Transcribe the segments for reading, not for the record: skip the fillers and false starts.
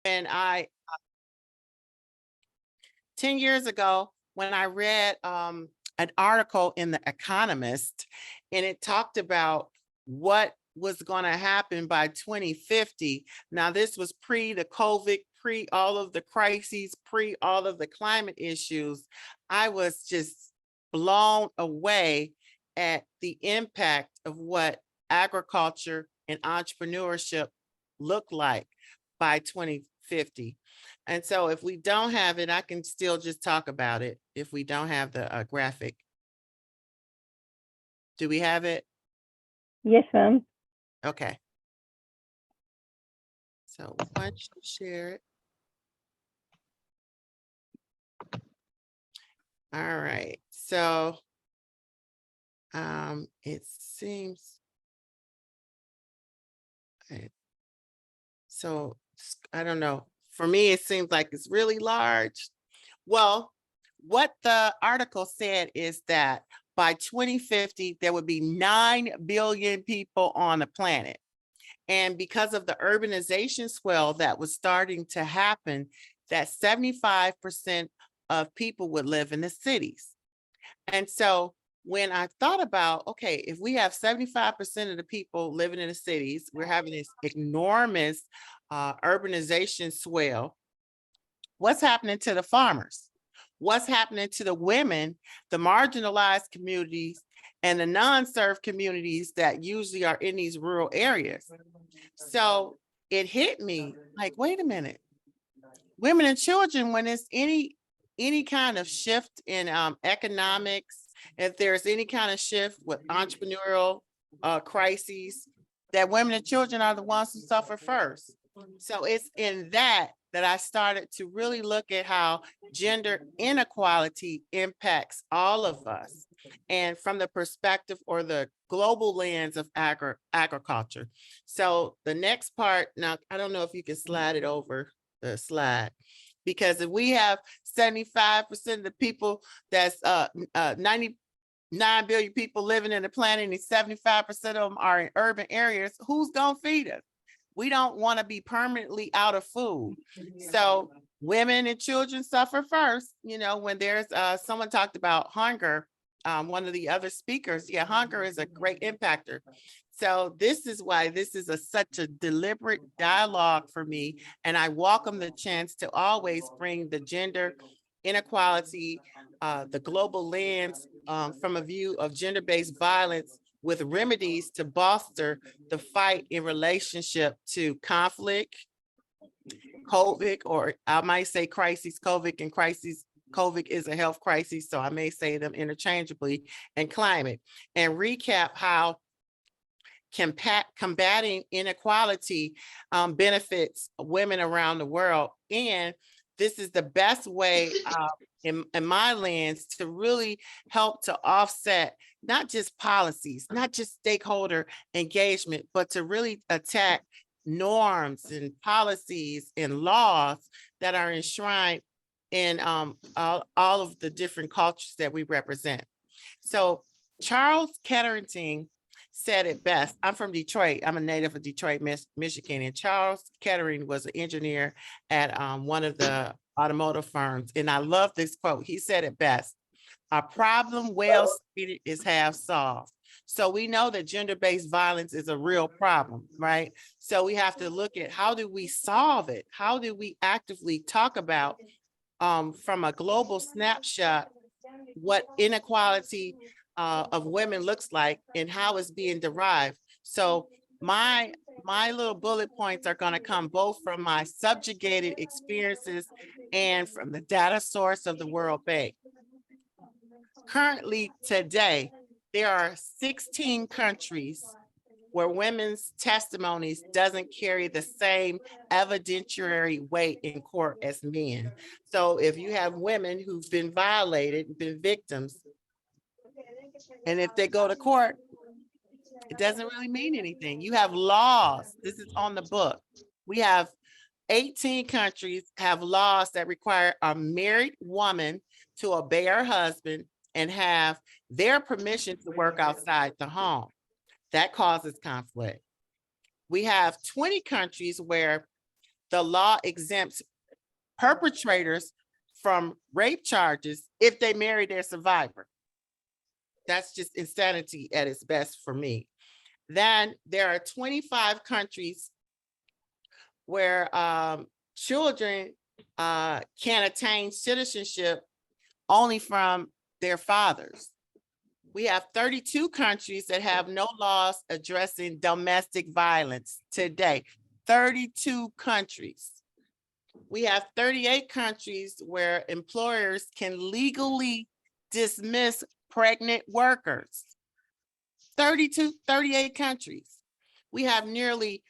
And 10 years ago, when I read an article in The Economist, and it talked about what was going to happen by 2050. Now, this was pre the COVID, pre all of the crises, pre all of the climate issues. I was just blown away at the impact of what agriculture and entrepreneurship look like by 2050. And so if we don't have it, I can still just talk about it if we don't have the graphic. Do we have it? Yes, ma'am. Okay. So why don't you share it? All right. So it seems so I don't know. For me, it seems like it's really large. Well, what the article said is that by 2050, there would be 9 billion people on the planet. And because of the urbanization swell that was starting to happen, that 75% of people would live in the cities. And so when I thought about, okay, if we have 75% of the people living in the cities, we're having this enormous urbanization swell. What's happening to the farmers? What's happening to the women, the marginalized communities, and the non-served communities that usually are in these rural areas? So it hit me like, wait a minute, women and children, when it's any kind of shift in economics, if there's any kind of shift with entrepreneurial crises, that women and children are the ones who suffer first. So it's in that I started to really look at how gender inequality impacts all of us, and from the perspective or the global lens of agriculture. So the next part, now I don't know if you can slide it over the slide, because if we have 75% of the people, that's 99 billion people living in the planet, and 75% of them are in urban areas, who's gonna feed us? We don't want to be permanently out of food. So women and children suffer first. You know, when there's someone talked about hunger, one of the other speakers, yeah, hunger is a great impactor. So this is why this is such a deliberate dialogue for me. And I welcome the chance to always bring the gender inequality, the global lens from a view of gender-based violence, with remedies to bolster the fight in relationship to conflict, COVID, or I might say crisis, COVID, and crisis. COVID is a health crisis, so I may say them interchangeably, and climate, and recap how combating inequality benefits women around the world. And this is the best way in my lens to really help to offset not just policies, not just stakeholder engagement, but to really attack norms and policies and laws that are enshrined in all of the different cultures that we represent. So Charles Kettering said it best. I'm from Detroit. I'm a native of Detroit, Michigan. And Charles Kettering was an engineer at one of the automotive firms. And I love this quote. He said it best: "A problem well stated is half solved." So we know that gender-based violence is a real problem, right? So we have to look at, how do we solve it? How do we actively talk about from a global snapshot what inequality of women looks like and how it's being derived? So my little bullet points are going to come both from my subjugated experiences and from the data source of the World Bank. Currently, today, there are 16 countries where women's testimonies doesn't carry the same evidentiary weight in court as men. So if you have women who've been violated, been victims, and if they go to court, it doesn't really mean anything. You have laws. This is on the book. We have 18 countries have laws that require a married woman to obey her husband and have their permission to work outside the home. That causes conflict. We have 20 countries where the law exempts perpetrators from rape charges if they marry their survivor. That's just insanity at its best for me. Then there are 25 countries where children can attain citizenship only from their fathers. We have 32 countries that have no laws addressing domestic violence today. 32 countries. We have 38 countries where employers can legally dismiss pregnant workers. 38 countries. We have nearly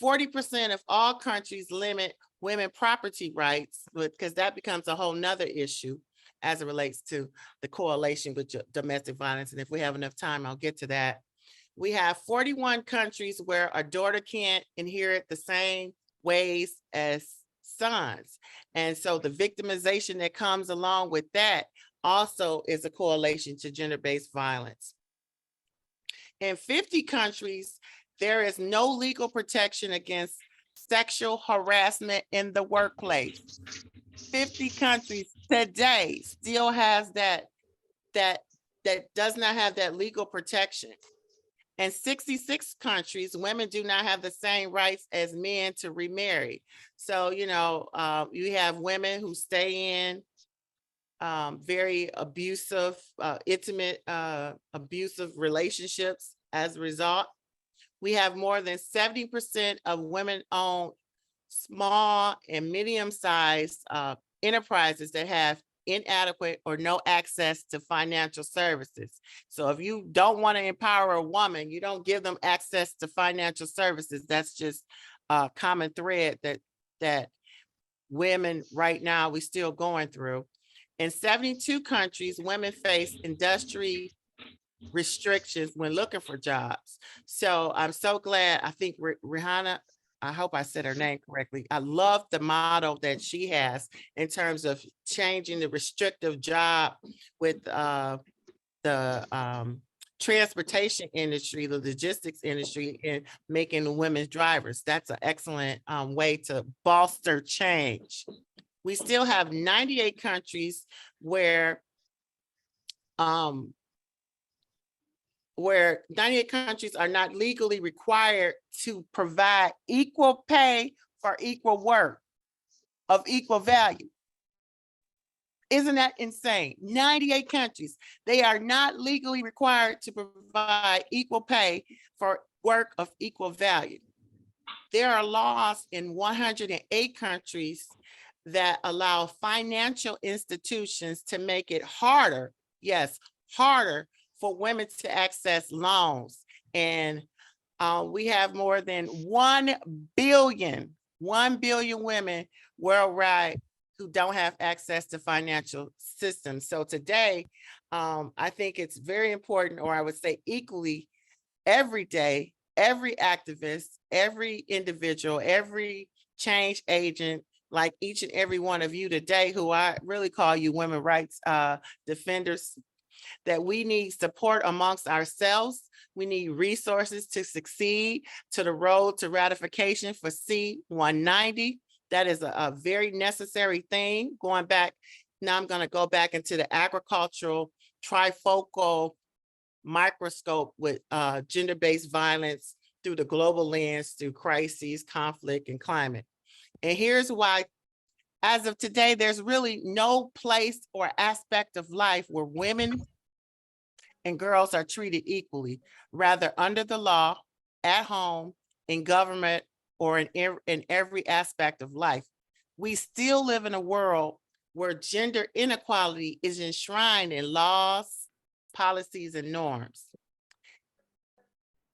40% of all countries limit women property rights, because that becomes a whole nother issue as it relates to the correlation with domestic violence. And if we have enough time, I'll get to that. We have 41 countries where a daughter can't inherit the same ways as sons. And so the victimization that comes along with that also is a correlation to gender-based violence. In 50 countries, there is no legal protection against sexual harassment in the workplace. 50 countries today still has that does not have that legal protection. In 66 countries, women do not have the same rights as men to remarry. So, you have women who stay in very abusive, intimate, abusive relationships as a result. We have more than 70% of women-owned small and medium-sized enterprises that have inadequate or no access to financial services. So if you don't want to empower a woman, you don't give them access to financial services. That's just a common thread that women right now we're still going through. In 72 countries, women face industry restrictions when looking for jobs. So I'm so glad. I think Rihanna, I hope I said her name correctly. I love the model that she has in terms of changing the restrictive job with the transportation industry, the logistics industry, and making women drivers. That's an excellent way to bolster change. We still have 98 countries where 98 countries are not legally required to provide equal pay for equal work of equal value. Isn't that insane? 98 countries, they are not legally required to provide equal pay for work of equal value. There are laws in 108 countries that allow financial institutions to make it harder, yes, harder for women to access loans. And we have more than 1 billion women worldwide who don't have access to financial systems. So today, I think it's very important, or I would say equally, every day, every activist, every individual, every change agent, like each and every one of you today, who I really call you women rights defenders, that we need support amongst ourselves. We need resources to succeed to the road to ratification for C-190. That is a very necessary thing. Going back, now I'm going to go back into the agricultural trifocal microscope with gender-based violence through the global lens, through crises, conflict, and climate. And here's why. As of today, there's really no place or aspect of life where women and girls are treated equally, rather under the law, at home, in government, or in every aspect of life. We still live in a world where gender inequality is enshrined in laws, policies, and norms.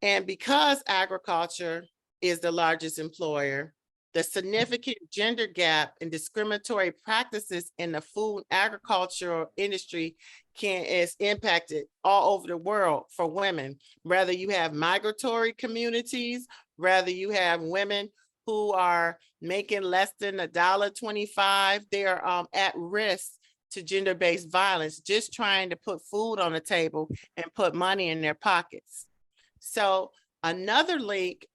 And because agriculture is the largest employer, the significant gender gap and discriminatory practices in the food agricultural industry is impacted all over the world for women. Whether you have migratory communities, whether you have women who are making less than $1.25, they are at risk to gender-based violence, just trying to put food on the table and put money in their pockets. So another link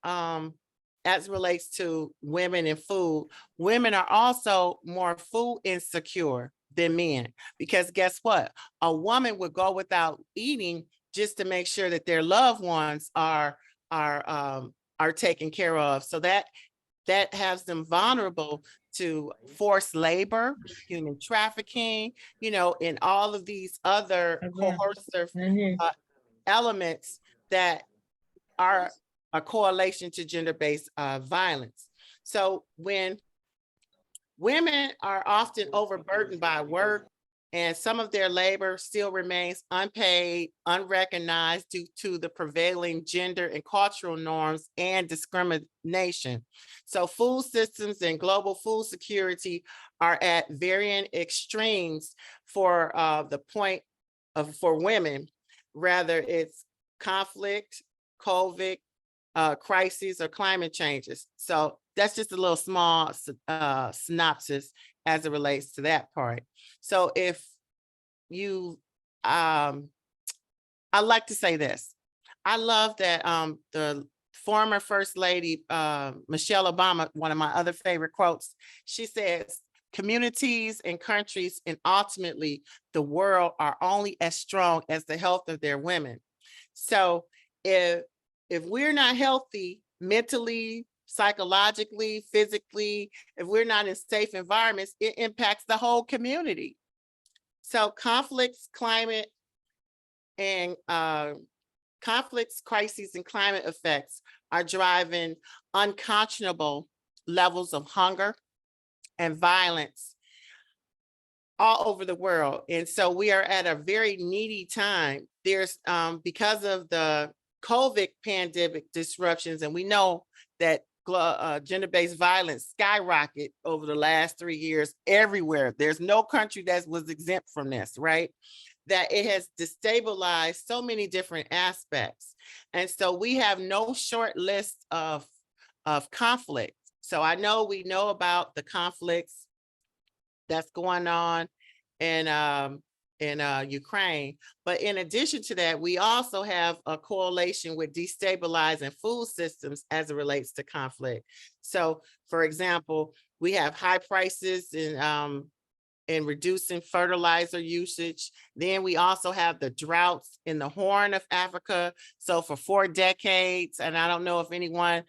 as relates to women and food, women are also more food insecure than men, because guess what? A woman would go without eating just to make sure that their loved ones are taken care of. So that has them vulnerable to forced labor, human trafficking, and all of these other coercive uh, elements that are a correlation to gender-based violence. So when women are often overburdened by work, and some of their labor still remains unpaid, unrecognized due to the prevailing gender and cultural norms and discrimination. So food systems and global food security are at varying extremes for the point of for women, rather it's conflict, COVID, crises, or climate changes. So that's just a little small synopsis as it relates to that part. So if you, I like to say this. I love that the former First Lady, Michelle Obama, one of my other favorite quotes, she says, communities and countries and ultimately the world are only as strong as the health of their women. So if we're not healthy mentally, psychologically, physically, if we're not in safe environments, it impacts the whole community. So conflicts, climate, and conflicts, crises, and climate effects are driving unconscionable levels of hunger and violence all over the world. And so we are at a very needy time. There's because of the COVID pandemic disruptions, and we know that gender-based violence skyrocket over the last 3 years everywhere. There's no country that was exempt from this, right? That it has destabilized so many different aspects. And so we have no short list of conflict. So I know we know about the conflicts that's going on in Ukraine. But in addition to that, we also have a correlation with destabilizing food systems as it relates to conflict. So for example, we have high prices in reducing fertilizer usage. Then we also have the droughts in the Horn of Africa. So for 4 decades, and I don't know if anyone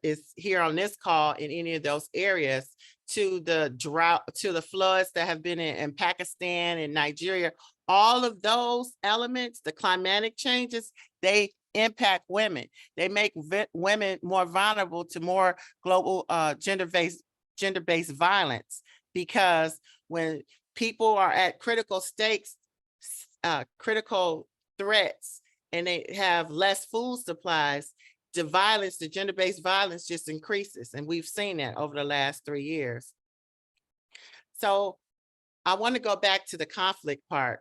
is here on this call in any of those areas, to the drought, to the floods that have been in Pakistan and Nigeria, all of those elements, the climatic changes, they impact women. They make women more vulnerable to more global gender-based violence, because when people are at critical stakes, critical threats, and they have less food supplies, the violence, the gender-based violence just increases. And we've seen that over the last 3 years. So I want to go back to the conflict part.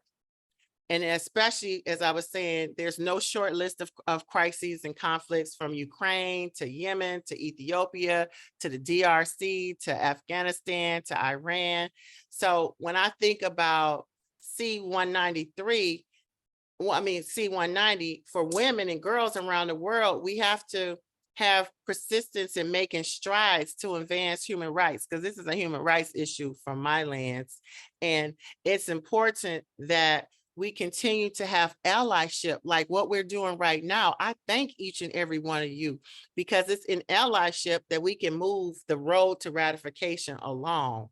And especially, as I was saying, there's no short list of crises and conflicts, from Ukraine to Yemen to Ethiopia to the DRC to Afghanistan to Iran. So when I think about C-193, C-190, for women and girls around the world, we have to have persistence in making strides to advance human rights, because this is a human rights issue from my lands. And it's important that we continue to have allyship like what we're doing right now. I thank each and every one of you, because it's in allyship that we can move the road to ratification along.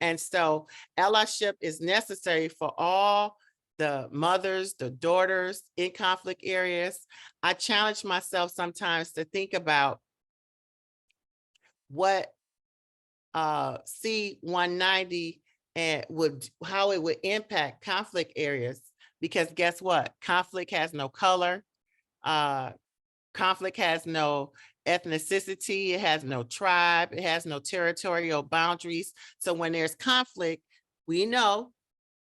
And so allyship is necessary for all the mothers, the daughters in conflict areas. I challenge myself sometimes to think about what C-190 and how it would impact conflict areas, because guess what? Conflict has no color. Conflict has no ethnicity. It has no tribe. It has no territorial boundaries. So when there's conflict, we know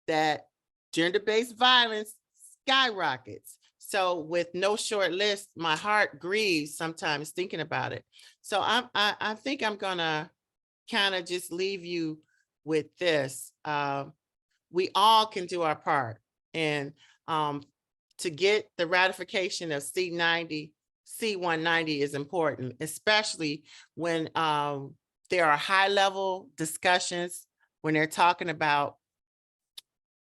that gender-based violence skyrockets. So with no short list, my heart grieves sometimes thinking about it. So I think I'm gonna kind of just leave you with this. We all can do our part. And to get the ratification of C-90, C-190 is important, especially when there are high-level discussions when they're talking about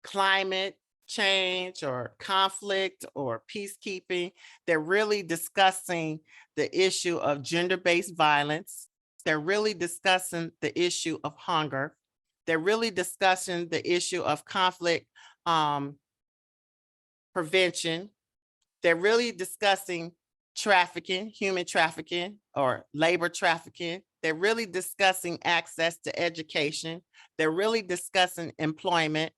climate change or conflict or peacekeeping. They're really discussing the issue of gender-based violence. They're really discussing the issue of hunger. They're really discussing the issue of conflict prevention. They're really discussing trafficking, human trafficking or labor trafficking. They're really discussing access to education. They're really discussing employment.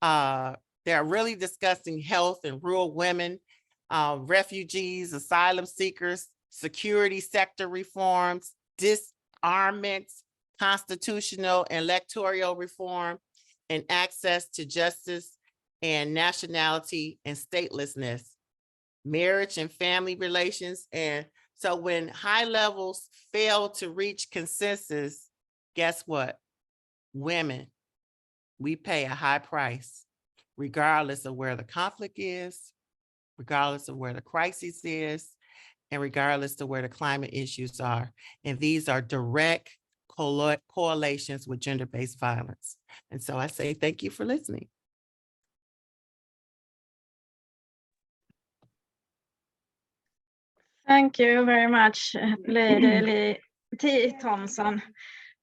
They're really discussing health and rural women, refugees, asylum seekers, security sector reforms, disarmaments, constitutional and electoral reform, and access to justice and nationality and statelessness, marriage and family relations. And so when high levels fail to reach consensus, guess what? Women, we pay a high price, regardless of where the conflict is, regardless of where the crisis is, and regardless of where the climate issues are. And these are direct correlations with gender-based violence. And so I say, thank you for listening. Thank you very much, Lady Lee T. Thompson,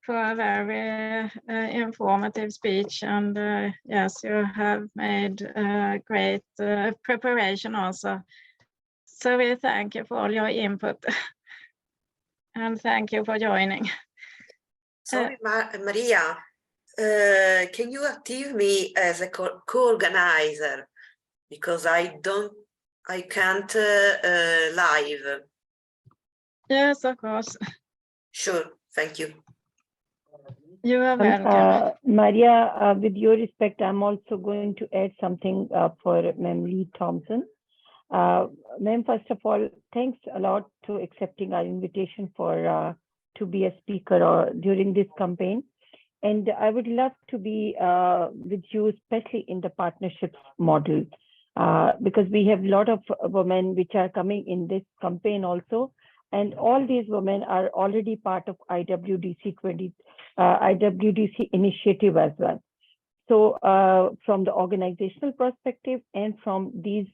for a very informative speech. And yes, you have made great preparation also. So we thank you for all your input. And thank you for joining. Sorry, Maria, can you active me as a co-organizer? Because I can't live. Yes, of course. Sure, thank you. You are welcome. Maria, with your respect, I'm also going to add something for Ma'am Lee Thompson. Ma'am, first of all, thanks a lot to accepting our invitation for to be a speaker during this campaign. And I would love to be with you, especially in the partnerships model, because we have a lot of women which are coming in this campaign also. And all these women are already part of IWDC initiative as well. So from the organizational perspective and from these,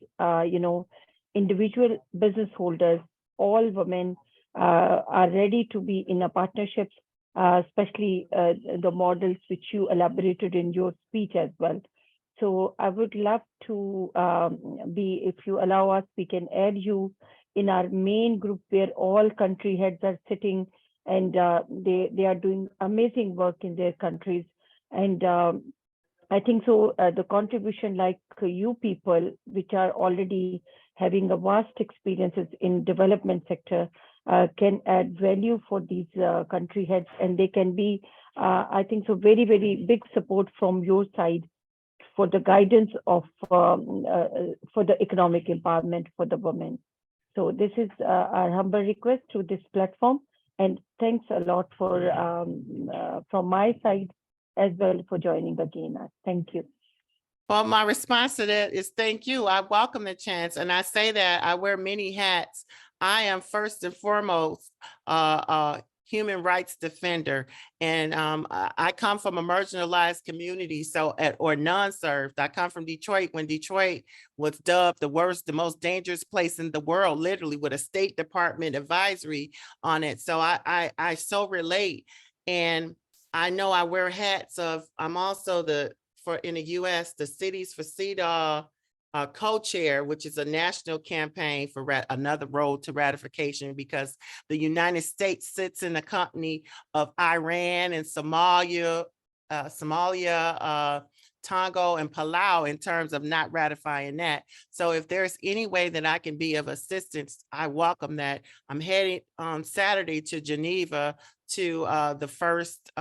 individual business holders, all women are ready to be in a partnerships, especially the models which you elaborated in your speech as well. So I would love to if you allow us, we can add you in our main group where all country heads are sitting, and they are doing amazing work in their countries. And I think so the contribution like you people, which are already having a vast experiences in development sector, can add value for these country heads, and they can be, I think so, very, very big support from your side for the guidance of for the economic empowerment for the women. So this is our humble request to this platform, and thanks a lot for from my side as well for joining again. Thank you. Well, my response to that is thank you. I welcome the chance. And I say that I wear many hats. I am first and foremost human rights defender. And I come from a marginalized community, or non-served. I come from Detroit when Detroit was dubbed the most dangerous place in the world, literally with a State Department advisory on it. So I so relate. And I know I wear hats of, I'm also in the US, the Cities for CEDAW co-chair, which is a national campaign for another road to ratification, because the United States sits in the company of Iran and Somalia, Tonga and Palau in terms of not ratifying that. So if there's any way that I can be of assistance, I welcome that. I'm heading on Saturday to Geneva to the first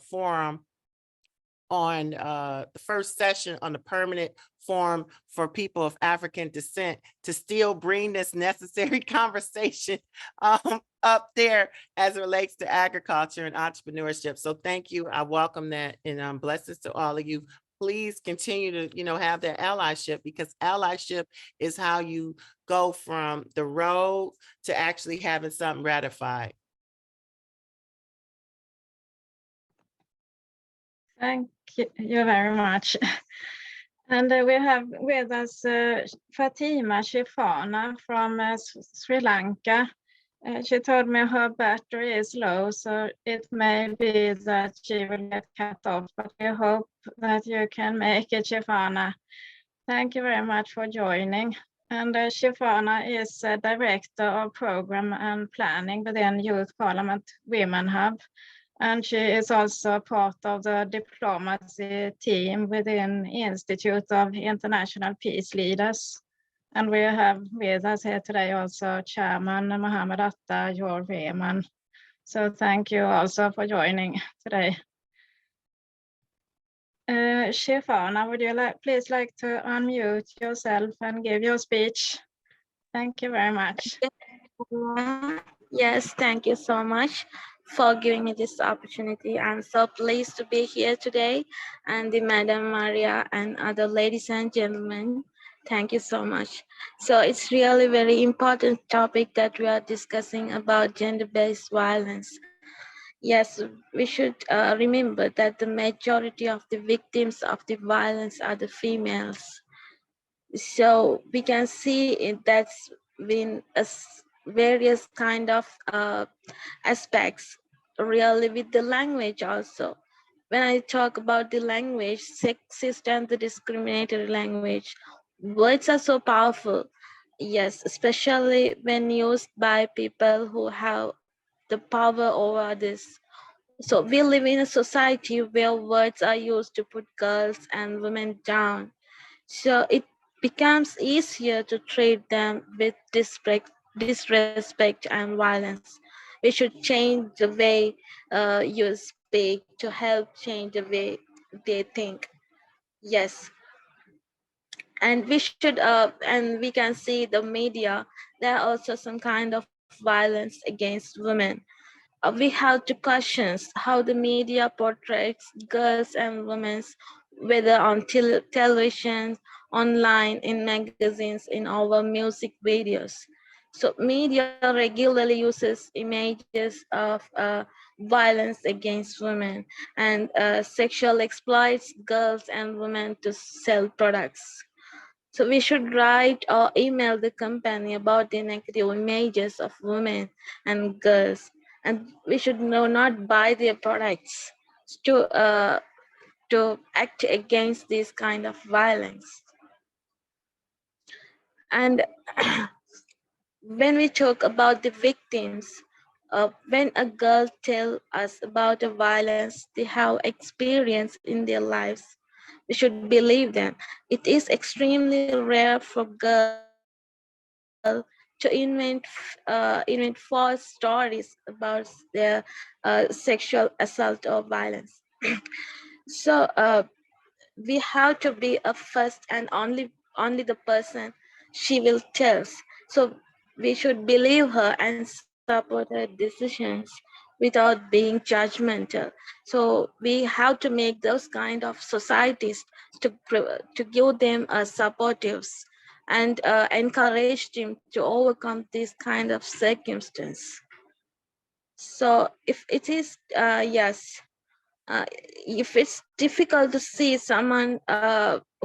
forum on the first session on the permanent forum for people of African descent, to still bring this necessary conversation up there as it relates to agriculture and entrepreneurship. So thank you. I welcome that, and blessings to all of you please continue to, have that allyship, because allyship is how you go from the road to actually having something ratified. Thank you very much. And we have with us Fatima Shifana from Sri Lanka. She told me her battery is low, so it may be that she will get cut off, but we hope that you can make it, Shifana. Thank you very much for joining. And Shifana is Director of Program and Planning within Youth Parliament Women Hub. And she is also part of the diplomacy team within Institute of International Peace Leaders. And we have with us here today also Chairman Mohammed Atta, your women. So thank you also for joining today. Shefana, would you please like to unmute yourself and give your speech? Thank you very much. Yes, thank you so much for giving me this opportunity. I'm so pleased to be here today, and the Madam Maria and other ladies and gentlemen, thank you so much. So it's really very important topic that we are discussing about gender-based violence. Yes, we should remember that the majority of the victims of the violence are the females. So we can see that's been various kind of aspects, really, with the language also. When I talk about the language, sexist and the discriminatory language, words are so powerful. Yes, especially when used by people who have the power over others. So we live in a society where words are used to put girls and women down. So it becomes easier to treat them with disrespect and violence. We should change the way you speak to help change the way they think. Yes, and we can see the media. There are also some kind of violence against women. We have to question how the media portrays girls and women, whether on television, online, in magazines, in our music videos. So media regularly uses images of violence against women and sexual exploits girls and women to sell products. So we should write or email the company about the negative images of women and girls, and we should not buy their products to act against this kind of violence. And when we talk about the victims, when a girl tells us about the violence they have experienced in their lives, we should believe them. It is extremely rare for girl to invent false stories about their sexual assault or violence. So we have to be a first and only the person she will tell. So we should believe her and support her decisions without being judgmental. So we have to make those kind of societies to give them supportives and encourage them to overcome this kind of circumstance. So if it is if it's difficult to see someone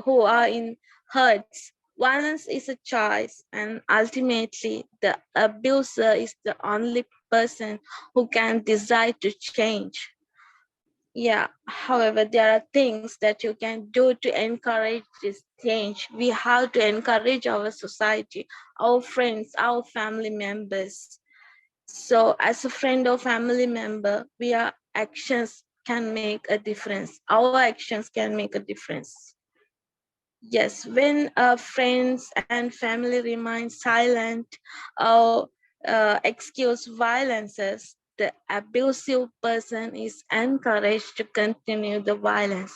who are in hurts, violence is a choice, and ultimately the abuser is the only person who can decide to change. Yeah, however, there are things that you can do to encourage this change. We have to encourage our society, our friends, our family members. So as a friend or family member, our actions can make a difference. Our actions can make a difference. Yes, when friends and family remain silent or excuse violences, the abusive person is encouraged to continue the violence.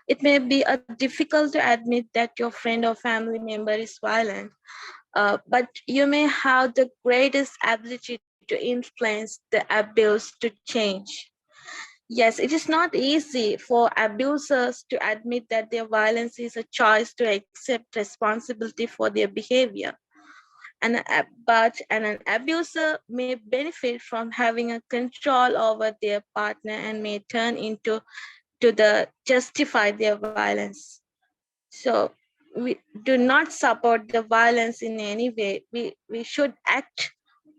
It may be difficult to admit that your friend or family member is violent, but you may have the greatest ability to influence the abuse to change. Yes, it is not easy for abusers to admit that their violence is a choice to accept responsibility for their behavior. But an abuser may benefit from having a control over their partner and may turn into justify their violence. So we do not support the violence in any way. We should act.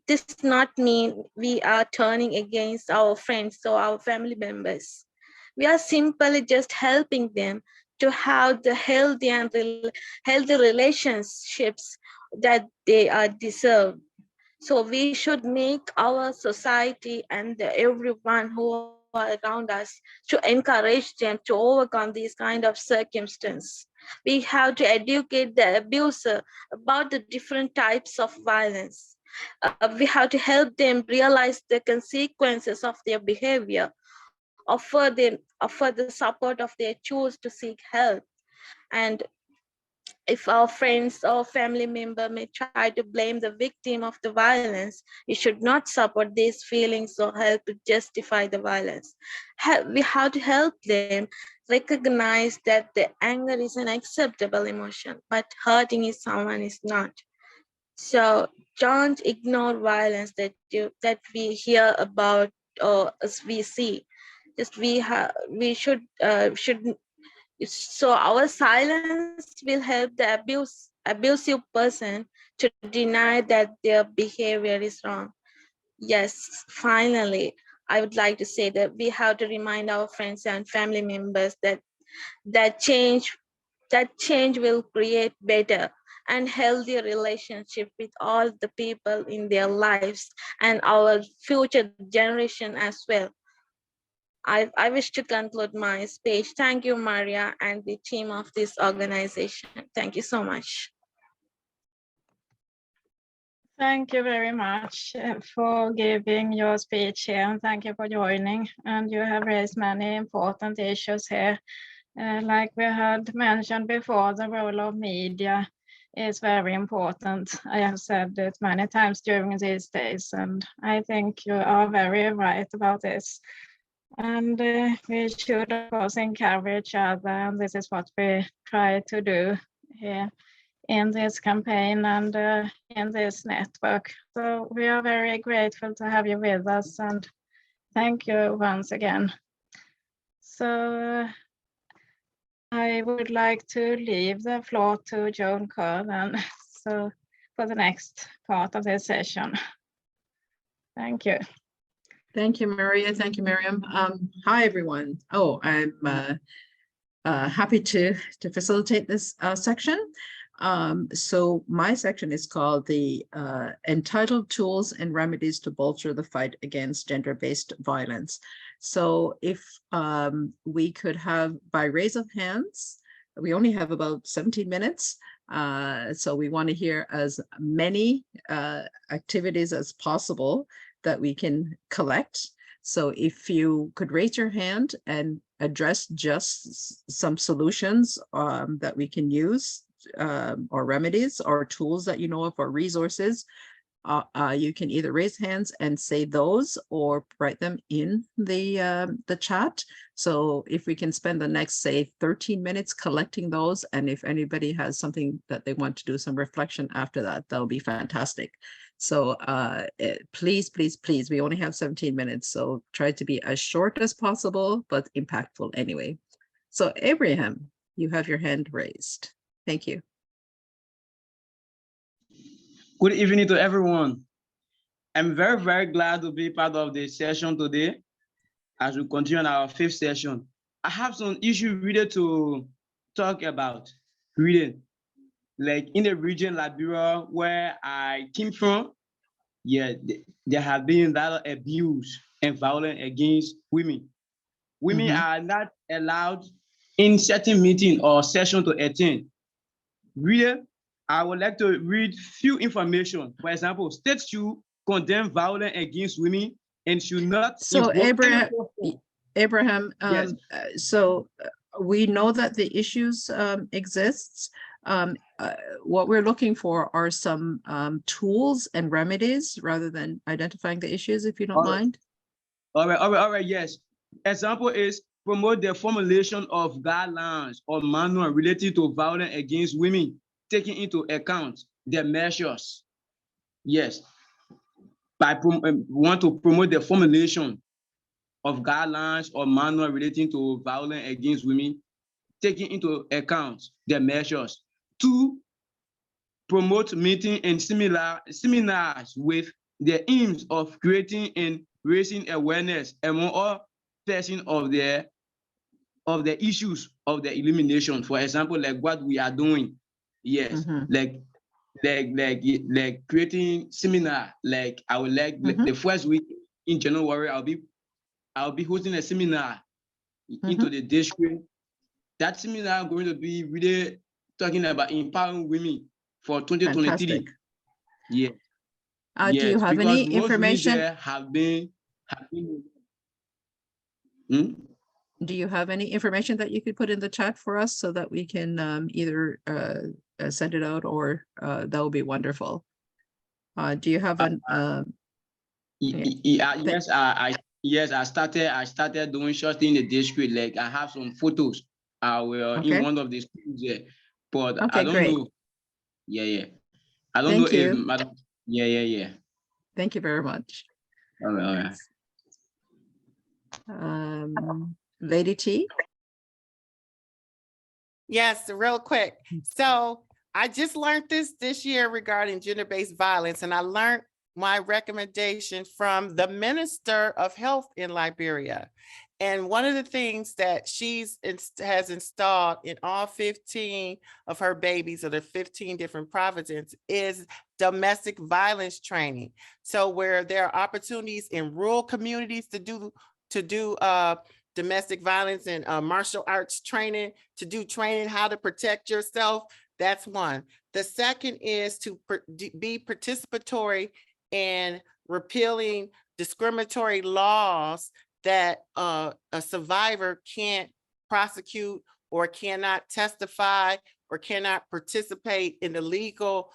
This not mean we are turning against our friends or our family members. We are simply just helping them to have the healthy relationships that they are deserve. So we should make our society and everyone who are around us to encourage them to overcome these kind of circumstances. We have to educate the abuser about the different types of violence. We have to help them realize the consequences of their behavior, offer the support of their choose to seek help. And if our friends or family member may try to blame the victim of the violence, we should not support these feelings or help to justify the violence. We have to help them recognize that the anger is an acceptable emotion, but hurting is someone is not. So don't ignore violence that we hear about or as we see. Just we should so our silence will help the abusive person to deny that their behavior is wrong. Yes, finally, I would like to say that we have to remind our friends and family members that that change that change will create better and healthy relationship with all the people in their lives and our future generation as well. I wish to conclude my speech. Thank you, Maria, and the team of this organization. Thank you so much. Thank you very much for giving your speech here, and thank you for joining. And you have raised many important issues here. Like we had mentioned before, the role of media is very important. I have said it many times during these days, and I think you are very right about this. And we should, of course, encourage each other, and this is what we try to do here in this campaign and in this network. So we are very grateful to have you with us, and thank you once again. So I would like to leave the floor to Joan Kerr then, so for the next part of this session. Thank you. Thank you, Maria. Thank you, Miriam. Hi, everyone. Oh, I'm happy to facilitate this section. So my section is called the Entitled Tools and Remedies to Bolster the Fight Against Gender-Based Violence. So if we could have, by raise of hands, we only have about 17 minutes. So we want to hear as many activities as possible that we can collect. So if you could raise your hand and address just some solutions that we can use, or remedies or tools that you know of or resources, you can either raise hands and say those or write them in the chat. So if we can spend the next, say, 13 minutes collecting those, and if anybody has something that they want to do some reflection after that, that'll be fantastic. So please, please, please, we only have 17 minutes, so try to be as short as possible, but impactful anyway. So Abraham, you have your hand raised. Thank you. Good evening to everyone. I'm very, very glad to be part of the session today as we continue on our 5th session. I have some issues really to talk about. Really, like in the region Liberia where I came from, yeah, there have been a lot of abuse and violence against women. Women are not allowed in certain meeting or session to attend. Really, I would like to read few information. For example, states should condemn violence against women and should not. So Abraham, yes. So we know that the issues exists. What we're looking for are some tools and remedies rather than identifying the issues, if you don't mind. All right, yes. Example is promote the formulation of guidelines or manual related to violence against women, taking into account the measures. Yes, want to promote the formulation of guidelines or manual relating to violence against women, taking into account the measures. 2, promote meeting and seminars with the aims of creating and raising awareness among all persons of the issues of the elimination. For example, like what we are doing. Yes, like creating seminar. Like I would like the first week in January, I'll be hosting a seminar into the district. That seminar going to be really talking about empowering women for 2023. Fantastic. Yeah. Do you have any information? Have been Do you have any information that you could put in the chat for us so that we can either send it out, or that would be wonderful. Do you have an yes, I started doing short in the district. Like I have some photos. I will in one of the schools there, but I don't know. Yeah. I don't know if Madam. Yeah. Thank you very much. All right. Lady T. Yes, real quick. So I just learned this year regarding gender-based violence, and I learned my recommendation from the Minister of Health in Liberia. And one of the things that has installed in all 15 of her babies, or the 15 different provinces, is domestic violence training. So where there are opportunities in rural communities to do domestic violence and martial arts training, to do training how to protect yourself, that's one. The second is to be participatory in repealing discriminatory laws that a survivor can't prosecute or cannot testify or cannot participate in the legal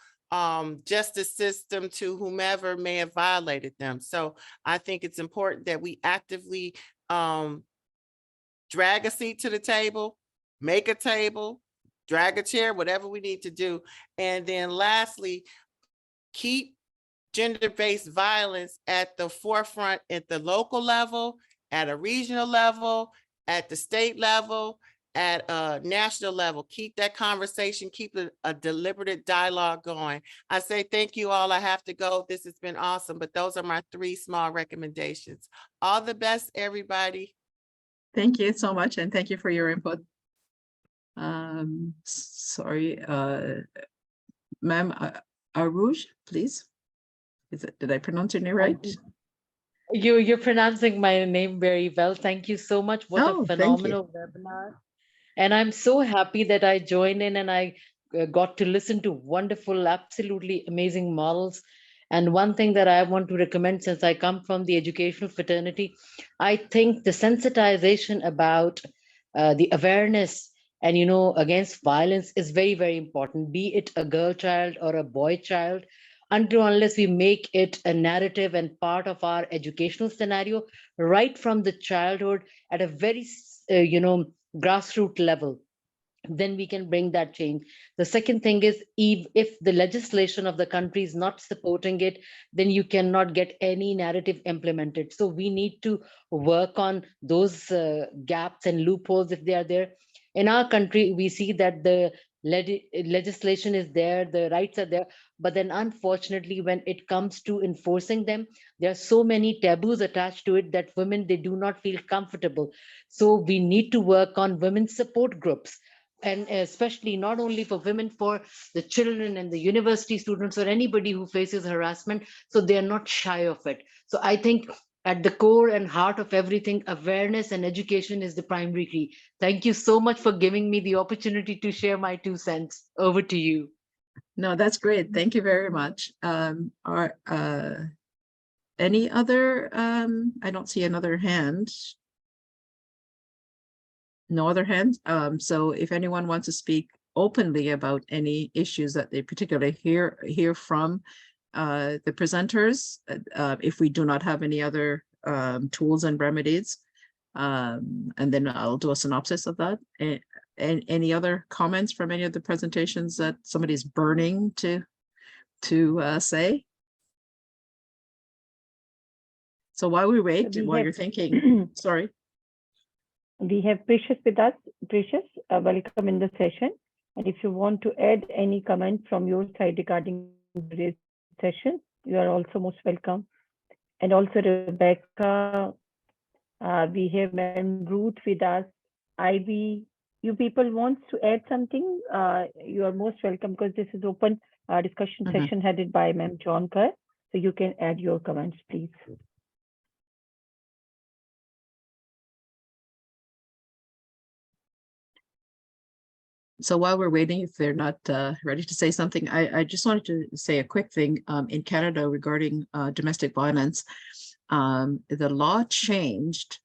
justice system to whomever may have violated them. So I think it's important that we actively drag a seat to the table, make a table, drag a chair, whatever we need to do. And then lastly, keep gender-based violence at the forefront at the local level, at a regional level, at the state level, at a national level. Keep that conversation, keep a deliberative dialogue going. I say thank you all. I have to go. This has been awesome, but those are my 3 small recommendations. All the best, everybody. Thank you so much, and thank you for your input. Sorry, ma'am, Arouge, please. Did I pronounce your name right? You're pronouncing my name very well. Thank you so much. What a phenomenal webinar. And I'm so happy that I joined in and I got to listen to wonderful, absolutely amazing models. And one thing that I want to recommend, since I come from the educational fraternity, I think the sensitization about the awareness and, against violence is very, very important, be it a girl child or a boy child. Unless we make it a narrative and part of our educational scenario right from the childhood at a very, grassroots level, then we can bring that change. The second thing is, if the legislation of the country is not supporting it, then you cannot get any narrative implemented. So we need to work on those gaps and loopholes if they are there. In our country, we see that the legislation is there, the rights are there, but then unfortunately, when it comes to enforcing them, there are so many taboos attached to it that women, they do not feel comfortable. So we need to work on women's support groups, and especially not only for women, for the children and the university students or anybody who faces harassment, so they are not shy of it. So I think at the core and heart of everything, awareness and education is the primary key. Thank you so much for giving me the opportunity to share my 2 cents. Over to you. No, that's great. Thank you very much. Any other, I don't see another hand. No other hands. So if anyone wants to speak openly about any issues that they particularly hear from the presenters, if we do not have any other tools and remedies, And then I'll do a synopsis of that. And any other comments from any of the presentations that somebody's burning to say? So while we wait, while you're thinking, sorry. We have Precious with us. Precious, welcome in the session. And if you want to add any comment from your side regarding today's session, you are also most welcome. And also Rebecca, we have Madam Ruth with us. Ivy, you people want to add something? You are most welcome, because this is open discussion session headed by Ma'am Jonkar. So you can add your comments, please. So while we're waiting, if they're not ready to say something, I just wanted to say a quick thing in Canada regarding domestic violence. The law changed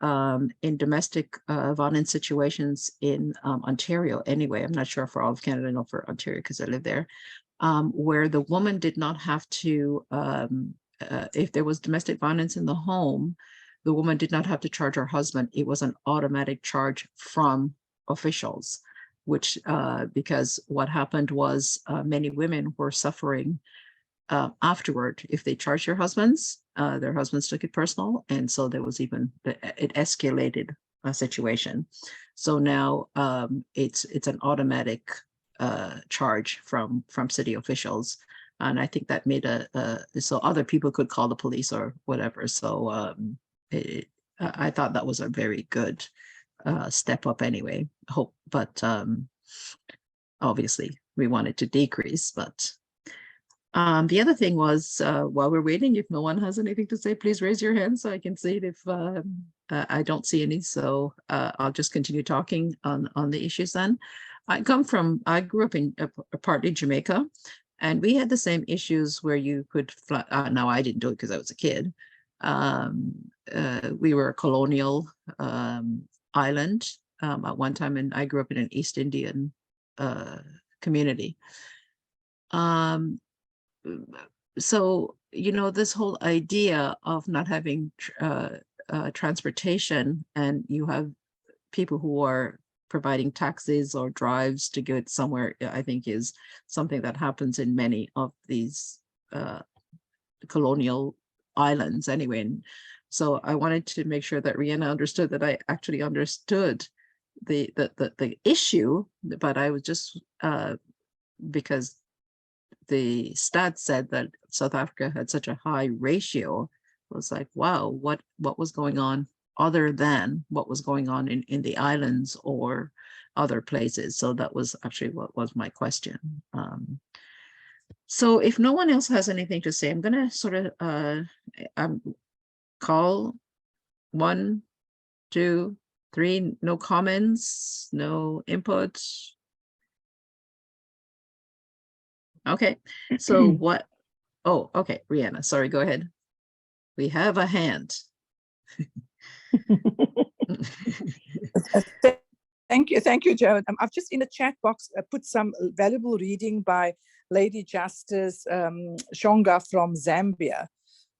in domestic violence situations in Ontario. Anyway, I'm not sure for all of Canada, no, for Ontario, because I live there, where the woman did not have to, if there was domestic violence in the home, the woman did not have to charge her husband. It was an automatic charge from officials, which because what happened was many women were suffering afterward. If they charged their husbands took it personal, and so there was even it escalated a situation. So now it's an automatic charge from city officials, and I think that made so other people could call the police or whatever. So I thought that was a very good step up anyway. But obviously we want it to decrease. But the other thing was, while we're waiting, if no one has anything to say, please raise your hand so I can see it. If I don't see any, so I'll just continue talking on the issues then. I grew up in partly Jamaica, and we had the same issues where you could fly. Now I didn't do it because I was a kid. We were a colonial island at one time, and I grew up in an East Indian community. So, you know, this whole idea of not having transportation, and you have people who are providing taxis or drives to get somewhere, I think is something that happens in many of these colonial islands anyway. And so I wanted to make sure that Rihanna understood that I actually understood the issue, but I was just because the stats said that South Africa had such a high ratio, I was like, wow, what was going on other than what was going on in the islands or other places? So that was actually what was my question. So if no one else has anything to say, I'm gonna sort of call 1, 2, 3, no comments, no input. Okay, so what? Oh, okay, Rihanna, sorry, go ahead. We have a hand. Thank you, Joan. I've just in the chat box put some valuable reading by Lady Justice Shonga from Zambia,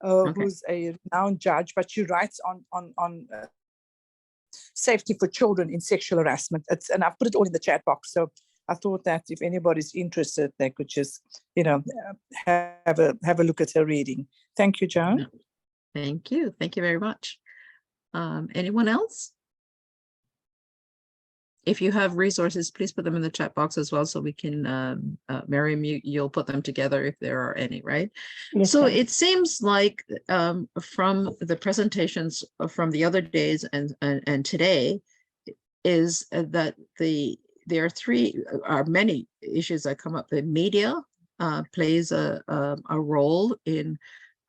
who's a renowned judge, but she writes on safety for children in sexual harassment. And I've put it all in the chat box. So I thought that if anybody's interested, they could just, you know, have a look at her reading. Thank you, Joan. Thank you. Thank you very much. Anyone else? If you have resources, please put them in the chat box as well, so we can, Miriam, you'll put them together if there are any, right? Yes, so it seems like from the presentations from the other days and today is that there are many issues that come up. The media plays a role in,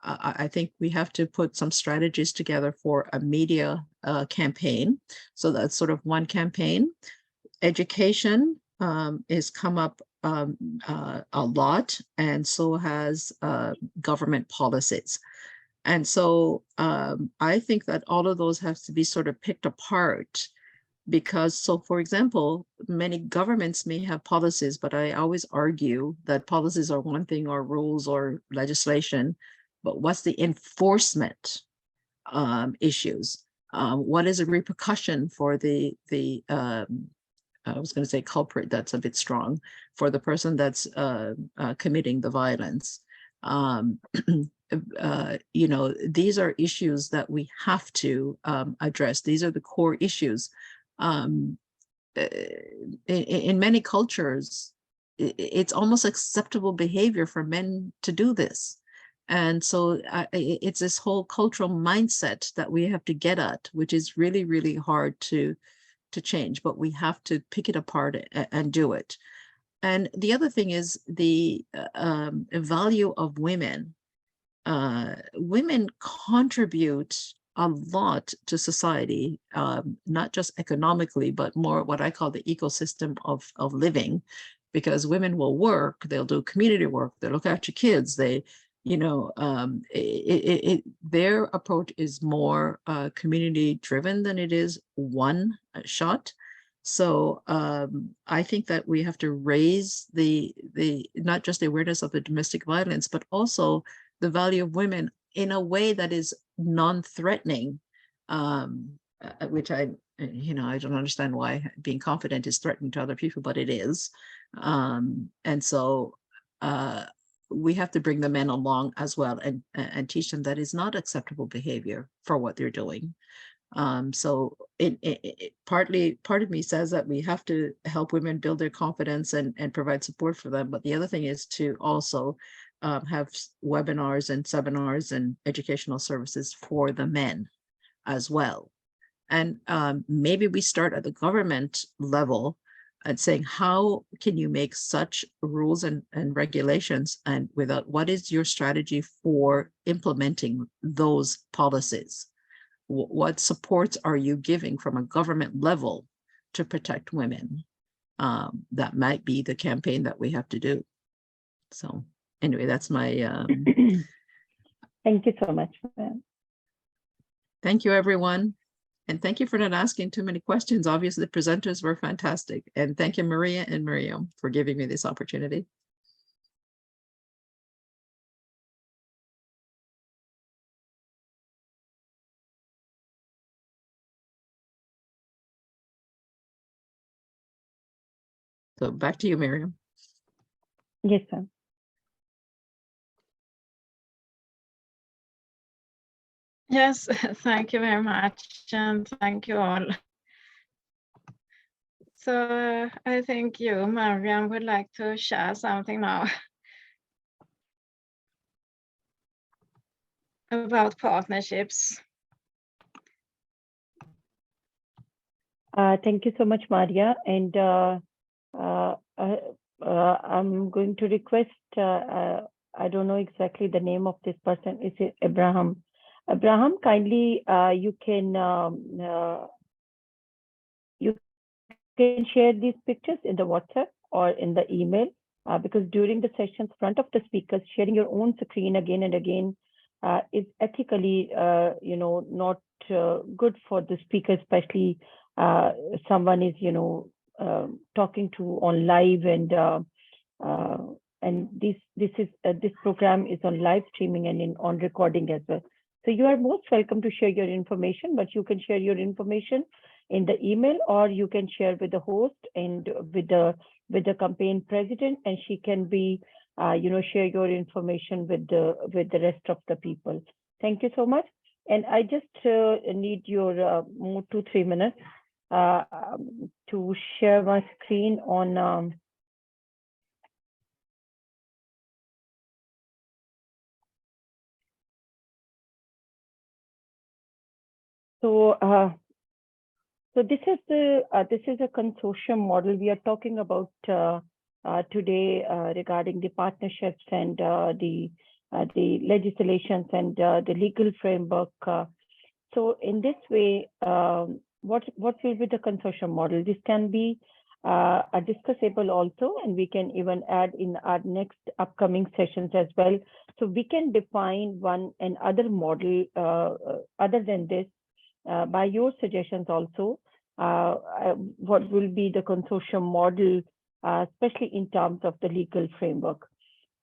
I think we have to put some strategies together for a media campaign. So that's sort of one campaign. Education has come up a lot, and so has government policies. And so I think that all of those have to be sort of picked apart, because, so for example, many governments may have policies, but I always argue that policies are one thing, or rules or legislation, but what's the enforcement issues? What is a repercussion for the I was going to say culprit, that's a bit strong, for the person that's committing the violence. You know, these are issues that we have to address. These are the core issues. In many cultures, it's almost acceptable behavior for men to do this. And so it's this whole cultural mindset that we have to get at, which is really, really hard to change, but we have to pick it apart and do it. And the other thing is the value of women. Women contribute a lot to society, not just economically, but more what I call the ecosystem of living, because women will work, they'll do community work, they look after kids, they, you know, their approach is more community driven than it is one shot. So I think that we have to raise the not just the awareness of the domestic violence, but also the value of women in a way that is non-threatening, which I don't understand why being confident is threatening to other people, but it is. And so we have to bring the men along as well and teach them that is not acceptable behavior for what they're doing. So part of me says that we have to help women build their confidence and provide support for them. But the other thing is to also have webinars and seminars and educational services for the men as well. And maybe we start at the government level and saying, how can you make such rules and regulations, and without, what is your strategy for implementing those policies? What supports are you giving from a government level to protect women? That might be the campaign that we have to do. So anyway, that's my Thank you so much, ma'am. Thank you, everyone. And thank you for not asking too many questions. Obviously, the presenters were fantastic. And thank you, Maria and Miriam, for giving me this opportunity. So back to you, Miriam. Yes, sir. Yes, thank you very much, and thank you all. So I think you, Mariam, would like to share something now about partnerships. Thank you so much, Maria. And I'm going to request, I don't know exactly the name of this person. Is it Abraham? Abraham, kindly, you can share these pictures in the WhatsApp or in the email, because during the sessions, front of the speakers, sharing your own screen again and again is ethically, not good for the speaker, especially someone is, talking to on live, and this program is on live streaming and on recording as well. So you are most welcome to share your information, but you can share your information in the email, or you can share with the host and with the campaign president, and she can be, share your information with the rest of the people. Thank you so much. And I just need your 2-3 minutes to share my screen on. So this is a consortium model we are talking about today regarding the partnerships and the legislations and the legal framework. So in this way, what will be the consortium model? This can be discussable also, and we can even add in our next upcoming sessions as well. So we can define one and other model other than this by your suggestions also. What will be the consortium model, especially in terms of the legal framework.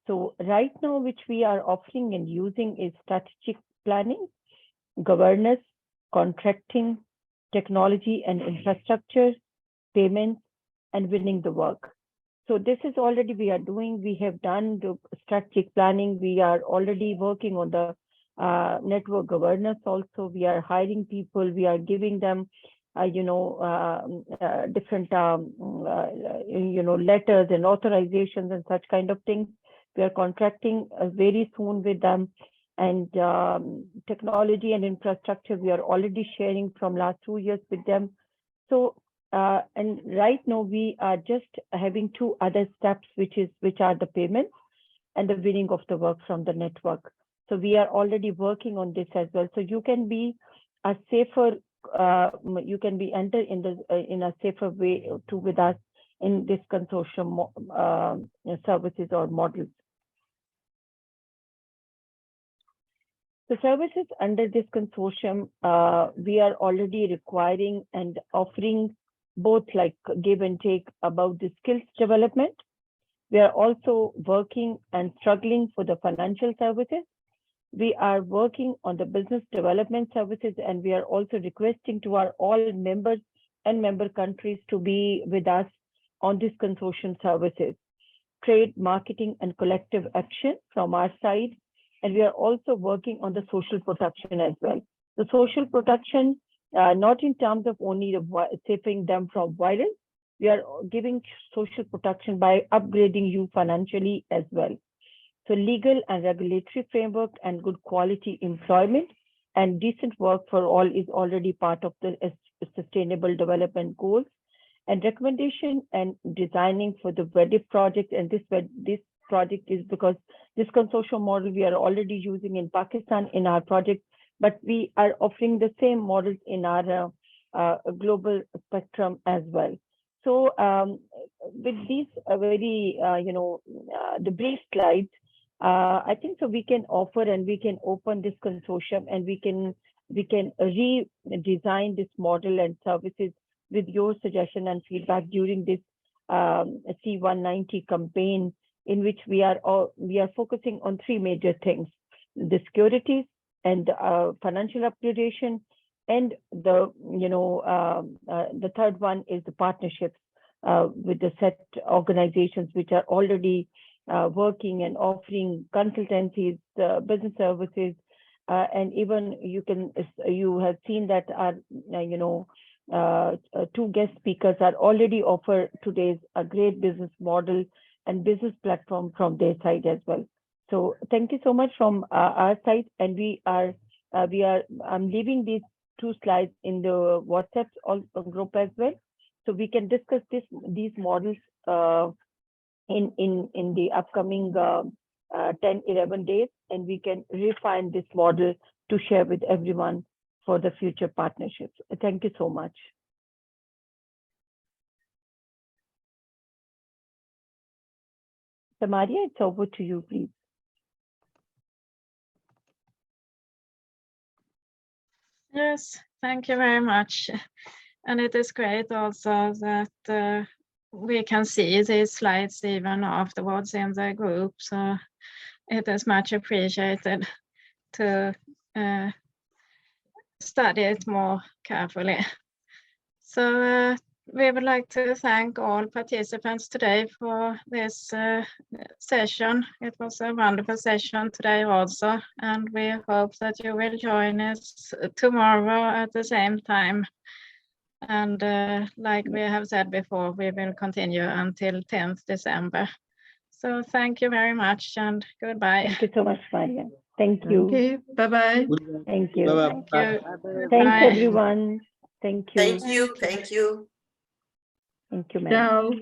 So right now, which we are offering and using is strategic planning, governance, contracting, technology and infrastructure, payments, and winning the work. So this is already we are doing. We have done the strategic planning. We are already working on the network governance also. We are hiring people. We are giving them, different, letters and authorizations and such kind of things. We are contracting very soon with them. And technology and infrastructure, we are already sharing from last 2 years with them. So, and right now we are just having 2 other steps, which are the payments and the winning of the work from the network. So we are already working on this as well. So you can be a safer, you can be enter in the in a safer way to with us in this consortium services or models. The services under this consortium, we are already requiring and offering both like give and take about the skills development. We are also working and struggling for the financial services. We are working on the business development services, and we are also requesting to our all members and member countries to be with us on this consortium services, trade, marketing, and collective action from our side. And we are also working on the social protection as well. The social protection, not in terms of only saving them from violence, we are giving social protection by upgrading you financially as well. So legal and regulatory framework and good quality employment and decent work for all is already part of the sustainable development goals. And recommendation and designing for the VEDIP project, and this project is because this consortium model we are already using in Pakistan in our project, but we are offering the same models in our global spectrum as well. So with these very, the brief slides, I think so we can offer and we can open this consortium and we can redesign this model and services with your suggestion and feedback during this C190 campaign, in which we are focusing on 3 major things: the securities and financial upgradation, and the third one is the partnerships with the set organizations which are already working and offering consultancies, business services, and even you have seen that our 2 guest speakers are already offer today's a great business model and business platform from their side as well. So thank you so much from our side, and I'm leaving these 2 slides in the WhatsApp group as well, so we can discuss these models in the upcoming 10-11 days, and we can refine this model to share with everyone for the future partnerships. Thank you so much. Samaria, it's over to you, please. Yes, thank you very much. And it is great also that we can see these slides even afterwards in the group. So it is much appreciated to study it more carefully. So we would like to thank all participants today for this session. It was a wonderful session today also, and we hope that you will join us tomorrow at the same time. And like we have said before, we will continue until 10th December. So thank you very much and goodbye. Thank you so much, Maria. Thank you. Okay, bye-bye. Thank you. Bye-bye. Thank you. Thanks, Bye. everyone. Thank you. Thank you. Thank you. Thank you, ma'am. Ciao.